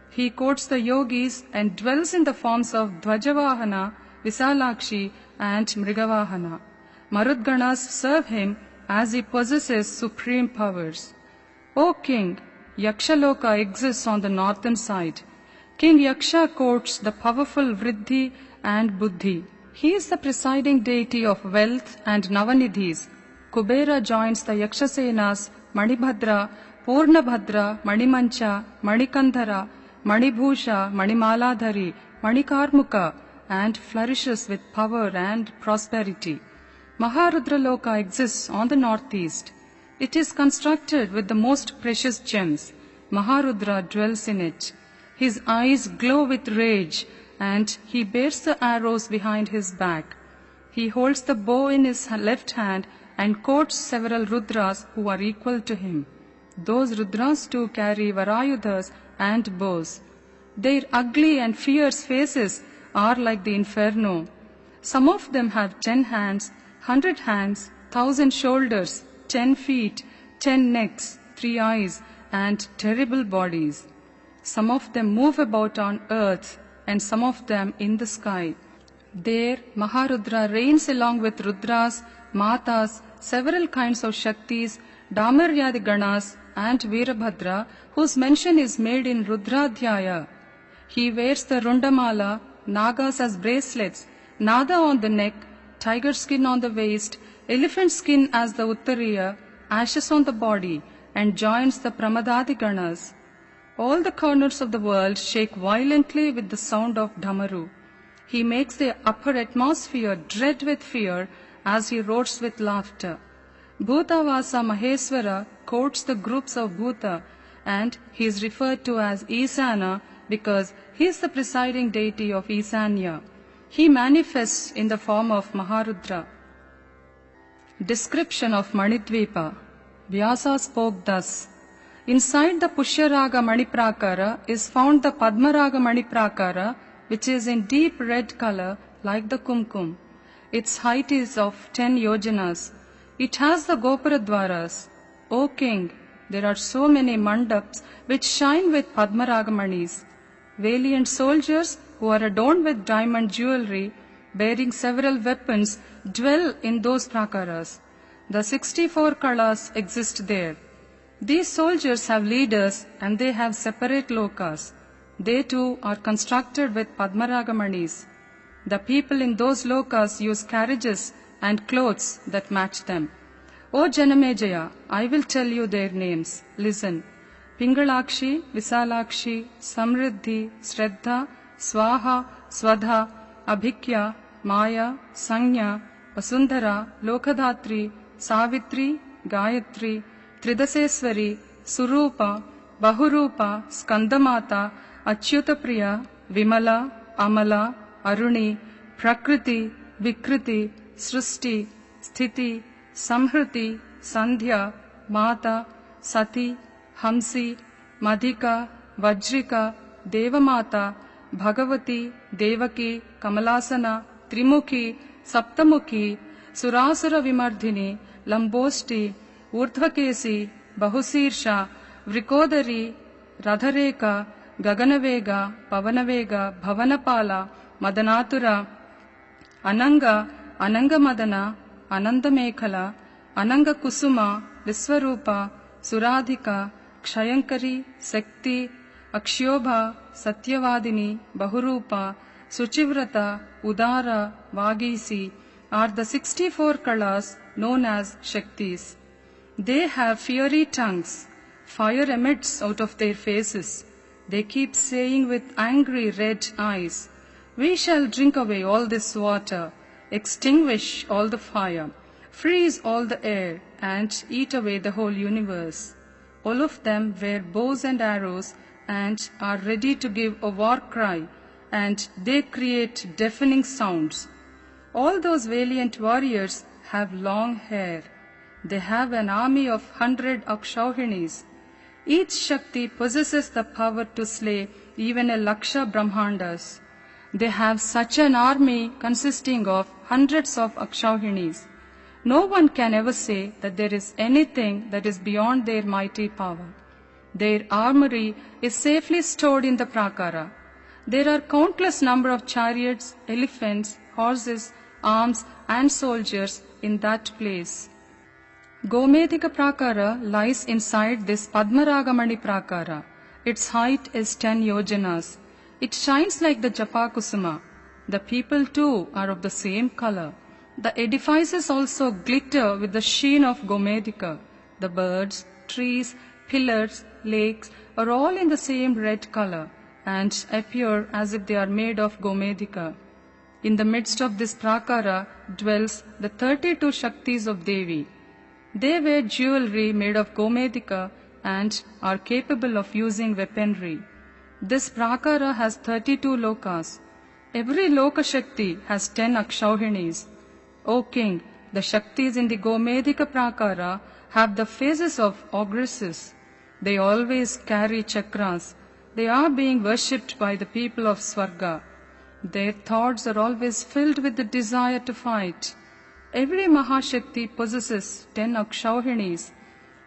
He courts the yogis and dwells in the forms of Dvajavahana, Visalakshi and Mrigavahana. Marudganas serve him as he possesses supreme powers. O king, Yakshaloka exists on the northern side. King Yaksha courts the powerful Vriddhi and Buddhi. He is the presiding deity of wealth and Navanidhis. Kubera joins the Yakshasenas Manibhadra, Purnabhadra, Manimancha, Manikandhara, Manibhusha, Manimaladhari, Manikarmuka, and flourishes with power and prosperity. Maharudraloka exists on the northeast. It is constructed with the most precious gems. Maharudra dwells in it. His eyes glow with rage, and he bears the arrows behind his back. He holds the bow in his left hand and courts several Rudras who are equal to him. Those Rudras too carry Varayudhas and bows. Their ugly and fierce faces are like the inferno. Some of them have 10 hands, 100 hands, 1,000 shoulders, 10 feet, 10 necks, 3 eyes, and terrible bodies. Some of them move about on earth, and some of them in the sky. There, Maharudra reigns along with Rudras, Matas, several kinds of Shaktis, Damaryadi Ganas, and Veerabhadra, whose mention is made in Rudradhyaya. He wears the Rundamala, Nagas as bracelets, Nada on the neck, tiger skin on the waist, elephant skin as the Uttariya, ashes on the body, and joins the Pramadadi Ganas. All the corners of the world shake violently with the sound of Dhamaru. He makes the upper atmosphere dread with fear as he roars with laughter. Bhutavasa Maheswara courts the groups of Bhuta, and he is referred to as Isana because he is the presiding deity of Isanya. He manifests in the form of Maharudra. Description of Manidvipa. Vyasa spoke thus. Inside the Pushyaraga Maniprakara is found the Padmaraga Maniprakara, which is in deep red color like the Kumkum. Its height is of 10 yojanas. It has the Gopuradwaras. O king, there are so many mandaps which shine with Padmaraga Manis. Valiant soldiers who are adorned with diamond jewelry, bearing several weapons, dwell in those prakaras. The 64 kalas exist there. These soldiers have leaders and they have separate lokas. They too are constructed with Padmaragamanis. The people in those lokas use carriages and clothes that match them. O Janamejaya, I will tell you their names. Listen. Pingalakshi, Visalakshi, Samriddhi, Shraddha, Swaha, Swadha, Abhikya, Maya, Sanya, Vasundhara, Lokadhatri, Savitri, Gayatri, Tridaseswari, Surupa, Bahurupa, Skandamata, Achyutapriya, Vimala, Amala, Aruni, Prakriti, Vikriti, Srusti, Sthiti, Samhriti, Sandhya, Mata, Sati, Hamsi, Madhika, Vajrika, Devamata, Bhagavati, Devaki, Kamalasana, Trimukhi, Saptamukhi, Surasura Vimardhini, Lambosti, Urdhvakesi, Bahusirsha, Vrikodari, Radhareka, Gaganavega, Pavanavega, Bhavanapala, Madanatura, Ananga, Anangamadana, Anandamekhala, Ananga Kusuma, Viswarupa, Suradhika, Kshayankari, Sekti, Akshobha, Satyavadini, Bahurupa, Suchivrata, Udara, Vagisi are the 64 kalas known as Shaktis. They have fiery tongues. Fire emits out of their faces. They keep saying with angry red eyes, "We shall drink away all this water, extinguish all the fire, freeze all the air, and eat away the whole universe." All of them wear bows and arrows and are ready to give a war cry, and they create deafening sounds. All those valiant warriors have long hair. They have an army of 100 Akshauhinis. Each Shakti possesses the power to slay even a Laksha Brahmandas. They have such an army consisting of hundreds of Akshauhinis. No one can ever say that there is anything that is beyond their mighty power. Their armory is safely stored in the Prakara. There are countless number of chariots, elephants, horses, arms and soldiers in that place. Gomedika Prakara lies inside this Padmaragamani Prakara. Its height is 10 yojanas. It shines like the Japakusuma. The people too are of the same color. The edifices also glitter with the sheen of Gomedika. The birds, trees, pillars, lakes are all in the same red color and appear as if they are made of Gomedika. In the midst of this Prakara dwells the 32 Shaktis of Devi. They wear jewelry made of Gomedika and are capable of using weaponry. This Prakara has 32 lokas. Every Loka Shakti has 10 Akshauhinis. O King, the Shaktis in the Gomedika Prakara have the faces of ogresses. They always carry chakras. They are being worshipped by the people of Swarga. Their thoughts are always filled with the desire to fight. Every Mahashakti possesses 10 Akshauhinis.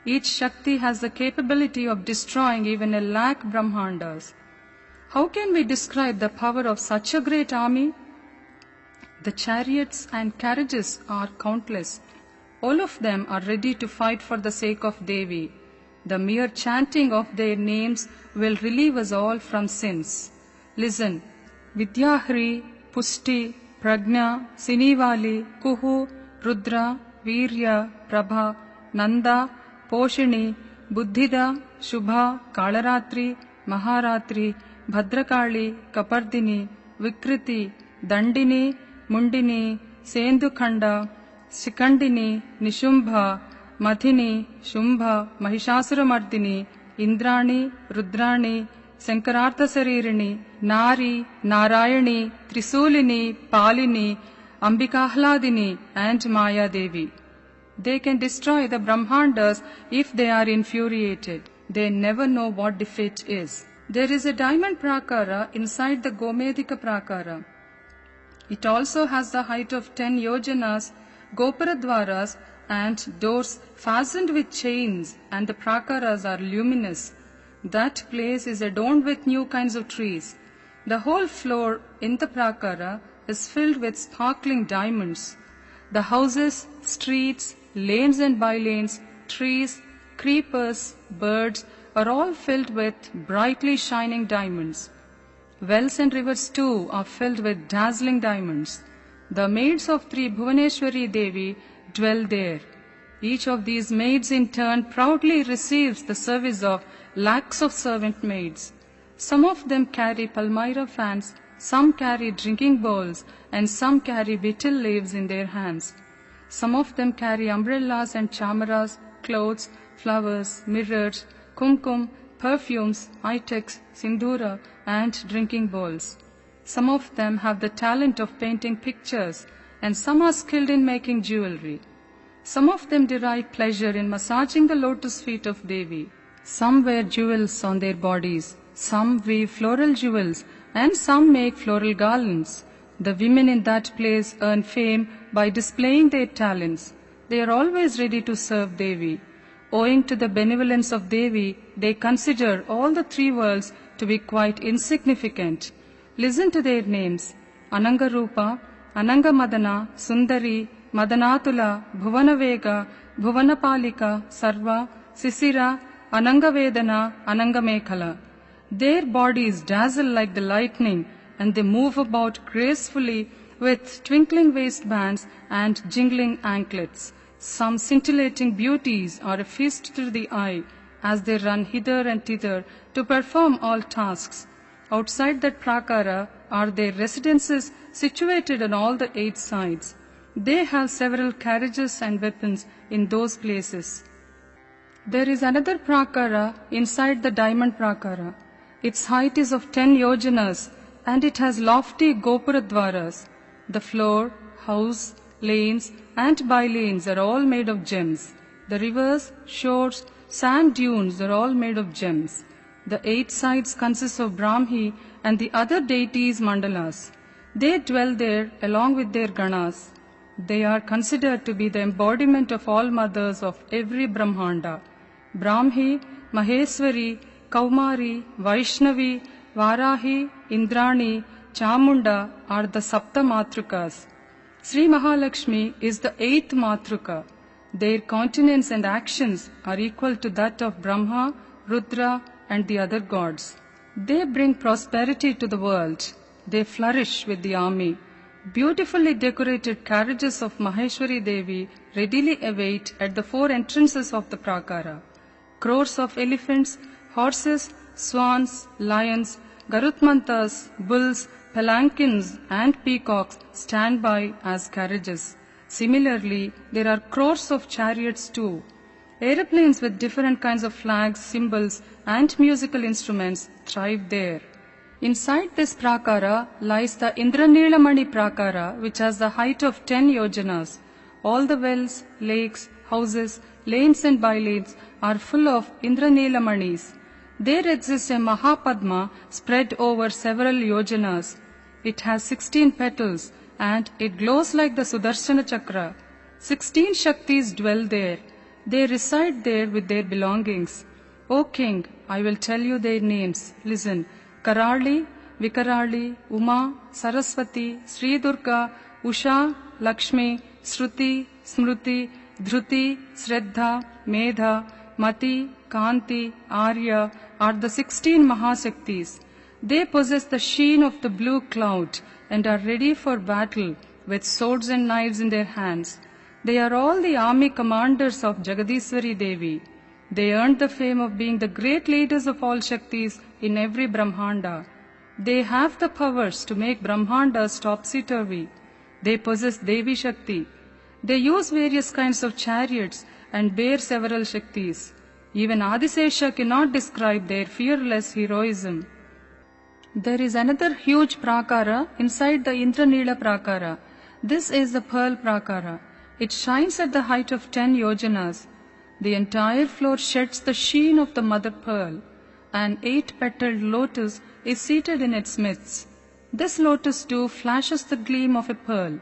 Each Shakti has the capability of destroying even 1,00,000 Brahmandas. How can we describe the power of such a great army? The chariots and carriages are countless. All of them are ready to fight for the sake of Devi. The mere chanting of their names will relieve us all from sins. Listen. Vidyahri, Pushti, Prajna, Sinivali, Kuhu, Rudra, Virya, Prabha, Nanda, Poshini, Buddhida, Shubha, Kalaratri, Maharatri, Bhadrakali, Kapardini, Vikriti, Dandini, Mundini, Sendukhanda, Sikandini, Nishumbha, Mathini, Shumbha, Mahishasuramardini, Indrani, Rudrani, Sankarartha Saririni, Nari, Narayani, Trisulini, Palini, Ambikahladini and Maya Devi. They can destroy the Brahmandas if they are infuriated. They never know what defeat is. There is a diamond Prakara inside the Gomedika Prakara. It also has the height of 10 yojanas, Gopuradwaras and doors fastened with chains, and the Prakaras are luminous. That place is adorned with new kinds of trees. The whole floor in the Prakara is filled with sparkling diamonds. The houses, streets, lanes and bylanes, trees, creepers, birds are all filled with brightly shining diamonds. Wells and rivers too are filled with dazzling diamonds. The maids of 3 Bhuvaneshwari Devi dwell there. Each of these maids in turn proudly receives the service of lakhs of servant maids. Some of them carry palmyra fans, some carry drinking bowls, and some carry betel leaves in their hands. Some of them carry umbrellas and chamaras, clothes, flowers, mirrors, kumkum, perfumes, itex, sindura, and drinking bowls. Some of them have the talent of painting pictures, and some are skilled in making jewelry. Some of them derive pleasure in massaging the lotus feet of Devi. Some wear jewels on their bodies, some weave floral jewels, and some make floral garlands. The women in that place earn fame by displaying their talents. They are always ready to serve Devi. Owing to the benevolence of Devi, they consider all the 3 worlds to be quite insignificant. Listen to their names: Ananga Rupa, Ananga Madana, Sundari, Madanatula, Bhuvanavega, Bhuvanapalika, Sarva, Sisira, Anangavedana, Anangamekhala. Their bodies dazzle like the lightning, and they move about gracefully with twinkling waistbands and jingling anklets. Some scintillating beauties are a feast to the eye as they run hither and thither to perform all tasks. Outside that prakara are their residences situated on all the 8 sides. They have several carriages and weapons in those places. There is another prakara inside the diamond prakara. Its height is of 10 yojanas, and it has lofty gopuradvaras. The floor, house, lanes, and by-lanes are all made of gems. The rivers, shores, sand dunes are all made of gems. The 8 sides consist of Brahmi and the other deities mandalas. They dwell there along with their ganas. They are considered to be the embodiment of all mothers of every Brahmanda. Brahmi, Maheswari, Kaumari, Vaishnavi, Varahi, Indrani, Chamunda are the Sapta Matrukas. Sri Mahalakshmi is the 8th Matruka. Their countenance and actions are equal to that of Brahma, Rudra, and the other gods. They bring prosperity to the world. They flourish with the army. Beautifully decorated carriages of Maheshwari Devi readily await at the 4 entrances of the prakara. Crores of elephants, horses, swans, lions, garutmantas, bulls, palanquins, and peacocks stand by as carriages. Similarly, there are crores of chariots too. Aeroplanes with different kinds of flags, symbols, and musical instruments thrive there. Inside this prakara lies the Indranilamani prakara, which has the height of 10 yojanas. All the wells, lakes, houses, lanes and by-lanes are full of Indranilamanis. There exists a Mahapadma spread over several yojanas. It has 16 petals and it glows like the Sudarshana Chakra. 16 Shaktis dwell there. They reside there with their belongings. O King, I will tell you their names. Listen. Karali, Vikarali, Uma, Saraswati, Sri Durga, Usha, Lakshmi, Shruti, Smruti, Dhruti, Shraddha, Medha, Mati, Kanti, Arya are the 16 Mahashaktis. They possess the sheen of the blue cloud and are ready for battle with swords and knives in their hands. They are all the army commanders of Jagadishwari Devi. They earned the fame of being the great leaders of all Shaktis in every Brahmanda. They have the powers to make Brahmandas topsy-turvy. They possess Devi Shakti. They use various kinds of chariots and bear several Shaktis. Even Adisesha cannot describe their fearless heroism. There is another huge prakara inside the Indranila prakara. This is the pearl prakara. It shines at the height of 10 yojanas. The entire floor sheds the sheen of the mother pearl. An 8-petaled lotus is seated in its midst. This lotus too flashes the gleam of a pearl.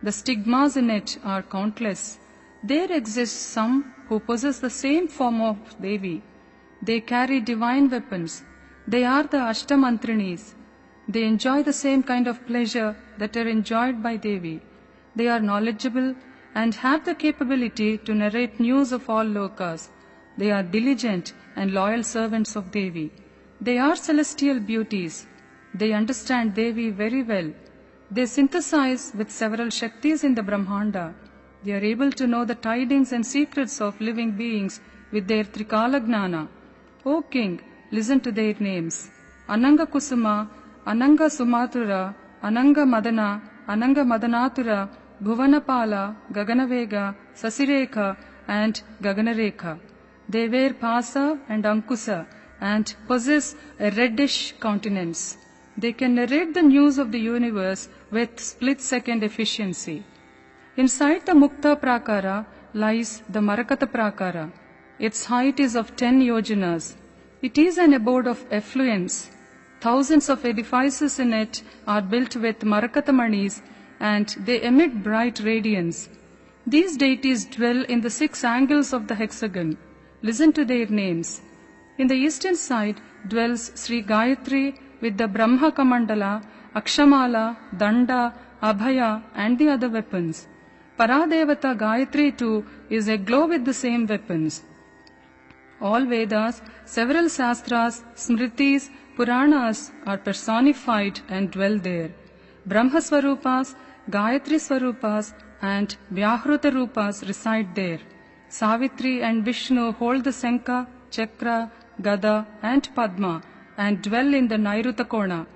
The stigmas in it are countless. There exist some who possess the same form of Devi. They carry divine weapons. They are the Ashtamantrinis. They enjoy the same kind of pleasure that are enjoyed by Devi. They are knowledgeable and have the capability to narrate news of all lokas. They are diligent and loyal servants of Devi. They are celestial beauties. They understand Devi very well. They synthesize with several Shaktis in the Brahmanda. They are able to know the tidings and secrets of living beings with their Trikala Gnana. O King, listen to their names. Ananga Kusuma, Ananga Sumatura, Ananga Madana, Ananga Madanatura, Bhuvanapala, Gaganavega, Sasirekha, and Gaganarekha. They wear Pasa and Ankusa and possess a reddish countenance. They can narrate the news of the universe with split-second efficiency. Inside the Mukta Prakara lies the Marakata Prakara. Its height is of 10 yojanas. It is an abode of affluence. Thousands of edifices in it are built with Marakatamanis and they emit bright radiance. These deities dwell in the 6 angles of the hexagon. Listen to their names. In the eastern side dwells Sri Gayatri with the Brahma Kamandala, Akshamala, Danda, Abhaya and the other weapons. Paradevata Gayatri too is aglow with the same weapons. All Vedas, several Shastras, Smritis, Puranas are personified and dwell there. Brahma Swarupas, Gayatri Swarupas and Vyahruta Rupas reside there. Savitri and Vishnu hold the Shankha, Chakra, Gada and Padma and dwell in the Nairuta Kona.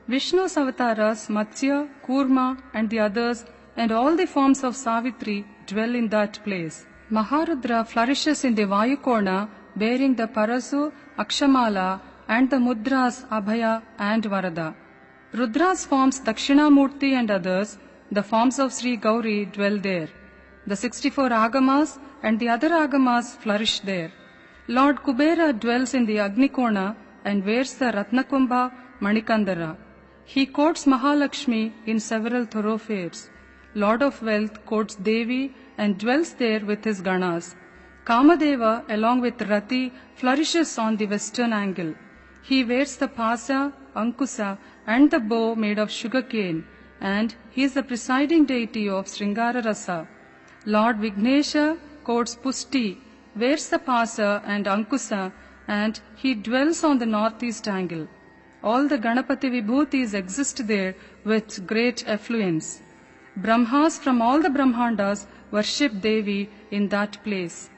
Vishnu's avatars, Matsya, Kurma and the others and all the forms of Savitri dwell in that place. Maharudra flourishes in the Vayukona bearing the Parasu, Akshamala and the Mudras Abhaya and Varada. Rudra's forms Dakshinamurti and others, the forms of Sri Gauri dwell there. The 64 Agamas and the other Agamas flourish there. Lord Kubera dwells in the Agnikona and wears the Ratnakumbha Manikandara. He courts Mahalakshmi in several thoroughfares. Lord of Wealth courts Devi and dwells there with his Ganas. Kamadeva along with Rati flourishes on the western angle. He wears the Pasa, Ankusa and the bow made of sugarcane, and he is the presiding deity of Sringara Rasa. Lord Vignesha courts Pusti, wears the Pasa and Ankusa, and he dwells on the northeast angle. All the Ganapati Vibhutis exist there with great affluence. Brahmas from all the Brahmandas worship Devi in that place.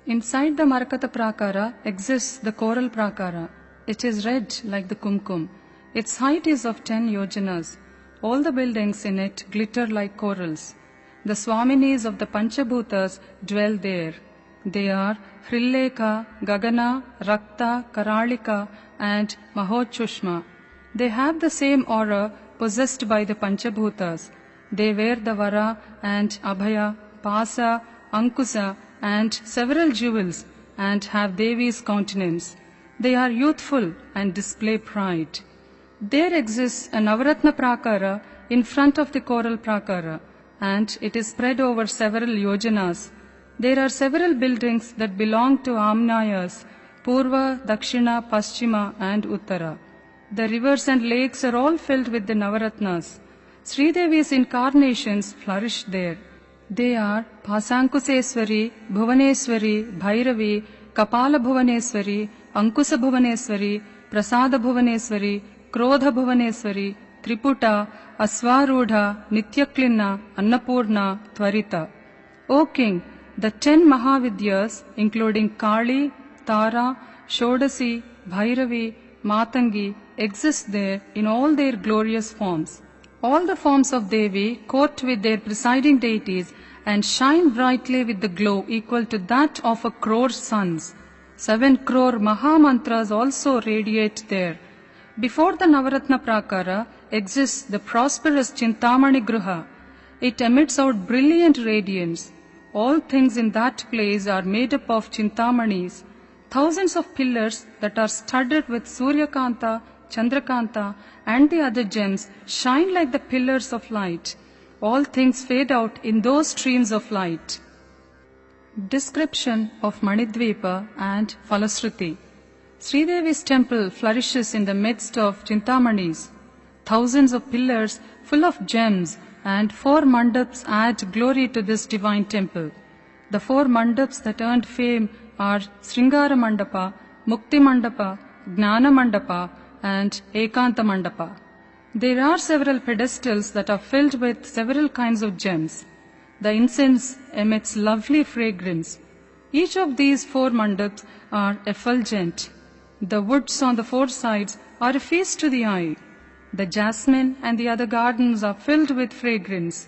Inside the Marakata Prakara exists the coral Prakara. It is red like the kumkum. Its height is of 10 yojanas. All the buildings in it glitter like corals. The Swaminis of the Panchabhutas dwell there. They are Hrilleka, Gagana, Rakta, Karalika and Mahochushma. They have the same aura possessed by the Panchabhutas. They wear the Vara and Abhaya, Pasa, Ankusa and several jewels and have Devi's countenance. They are youthful and display pride. There exists a Navaratna Prakara in front of the coral Prakara, and it is spread over several yojanas. There are several buildings that belong to Amnayas, Purva, Dakshina, Paschima and Uttara. The rivers and lakes are all filled with the Navaratnas. Sridevi's incarnations flourish there. They are Pasankuseswari, Bhuvaneswari, Bhairavi, Kapala Bhuvaneswari, Ankusa Bhuvaneswari, Prasada Bhuvaneswari, Krodha Bhuvaneswari, Triputa, Asvarudha, Nityaklina, Annapurna, Tvarita. O King, the 10 Mahavidyas, including Kali, Tara, Shodasi, Bhairavi, Matangi, exist there in all their glorious forms. All the forms of Devi court with their presiding deities and shine brightly with the glow equal to that of 1 crore suns. 7 crore Mahamantras also radiate there. Before the Navaratna Prakara exists the prosperous Chintamani Gruha. It emits out brilliant radiance. All things in that place are made up of Chintamanis. Thousands of pillars that are studded with Suryakanta, Chandrakanta and the other gems shine like the pillars of light. All things fade out in those streams of light. Description of Manidvipa and Falasruti. Sridevi's temple flourishes in the midst of Chintamanis. Thousands of pillars full of gems and 4 mandaps add glory to this divine temple. The 4 mandaps that earned fame are Sringara Mandapa, Mukti Mandapa, Gnana Mandapa and Ekanta Mandapa. There are several pedestals that are filled with several kinds of gems. The incense emits lovely fragrance. Each of these 4 mandaps are effulgent. The woods on the 4 sides are a feast to the eye. The jasmine and the other gardens are filled with fragrance.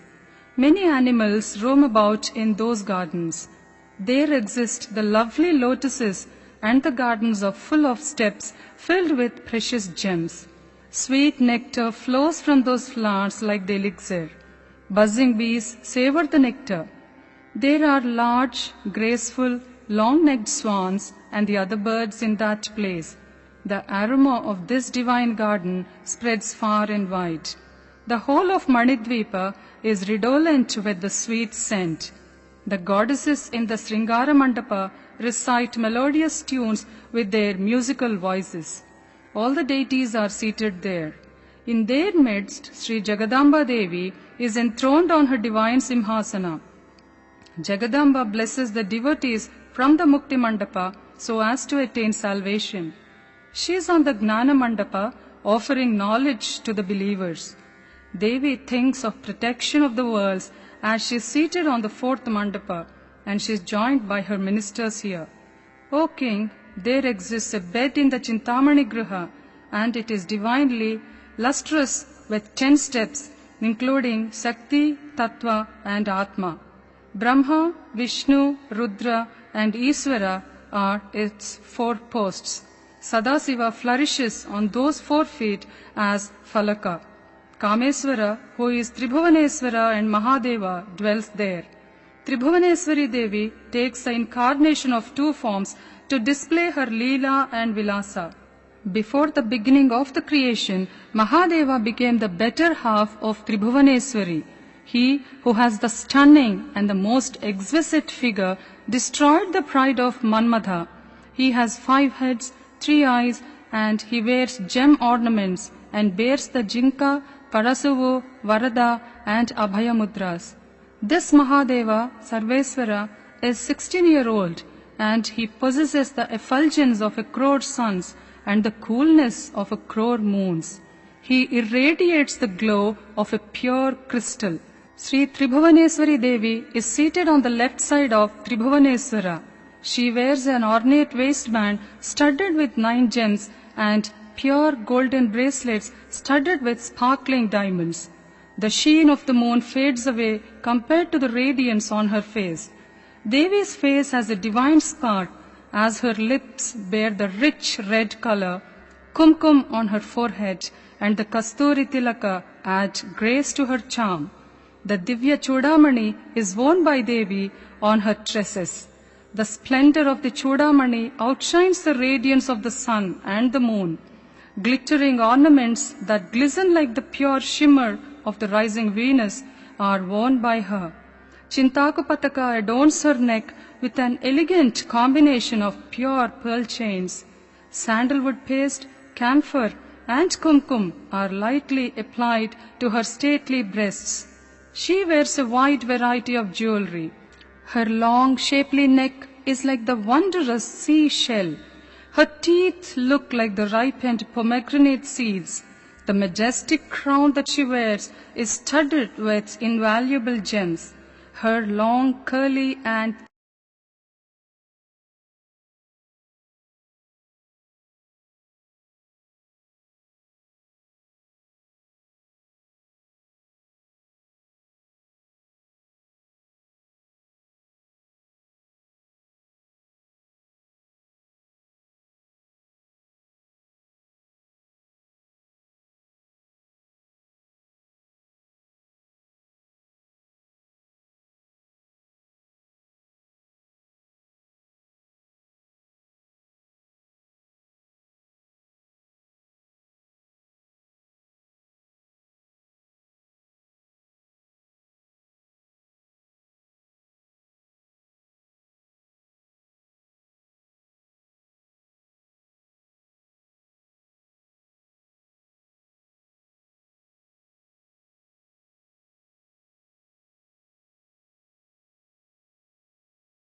Many animals roam about in those gardens. There exist the lovely lotuses and the gardens are full of steps filled with precious gems. Sweet nectar flows from those flowers like the elixir. Buzzing bees savor the nectar. There are large, graceful, long-necked swans and the other birds in that place. The aroma of this divine garden spreads far and wide. The whole of Manidvipa is redolent with the sweet scent. The goddesses in the Sringara Mandapa recite melodious tunes with their musical voices. All the deities are seated there. In their midst, Sri Jagadamba Devi is enthroned on her divine Simhasana. Jagadamba blesses the devotees from the Mukti Mandapa so as to attain salvation. She is on the Gnana Mandapa offering knowledge to the believers. Devi thinks of protection of the worlds as she is seated on the fourth Mandapa and she is joined by her ministers here. O King, there exists a bed in the Chintamani Griha and it is divinely lustrous with 10 steps including Sakti, Tattva and Atma. Brahma, Vishnu, Rudra and Iswara are its 4 posts. Sadasiva flourishes on those 4 feet as Falaka. Kameswara, who is Tribhuvaneswara and Mahadeva, dwells there. Tribhuvaneswari Devi takes the incarnation of 2 forms to display her Leela and Vilasa. Before the beginning of the creation, Mahadeva became the better half of Tribhuvaneswari. He who has the stunning and the most exquisite figure destroyed the pride of Manmadha. He has 5 heads, 3 eyes, and he wears gem ornaments and bears the Jinka, Parasuvu, Varada, and Abhaya mudras. This Mahadeva, Sarveswara, is 16-year-old and he possesses the effulgence of 1 crore suns and the coolness of 1 crore moons. He irradiates the glow of a pure crystal. Sri Tribhuvaneswari Devi is seated on the left side of Tribhuvaneswara. She wears an ornate waistband studded with 9 gems and pure golden bracelets studded with sparkling diamonds. The sheen of the moon fades away compared to the radiance on her face. Devi's face has a divine spark as her lips bear the rich red color. Kumkum on her forehead and the Kasturi Tilaka add grace to her charm. The Divya Chudamani is worn by Devi on her tresses. The splendor of the Chudamani outshines the radiance of the sun and the moon. Glittering ornaments that glisten like the pure shimmer of the rising Venus are worn by her. Chintakupataka adorns her neck with an elegant combination of pure pearl chains. Sandalwood paste, camphor, and kumkum are lightly applied to her stately breasts. She wears a wide variety of jewelry. Her long, shapely neck is like the wondrous seashell. Her teeth look like the ripened pomegranate seeds. The majestic crown that she wears is studded with invaluable gems. Her long, curly and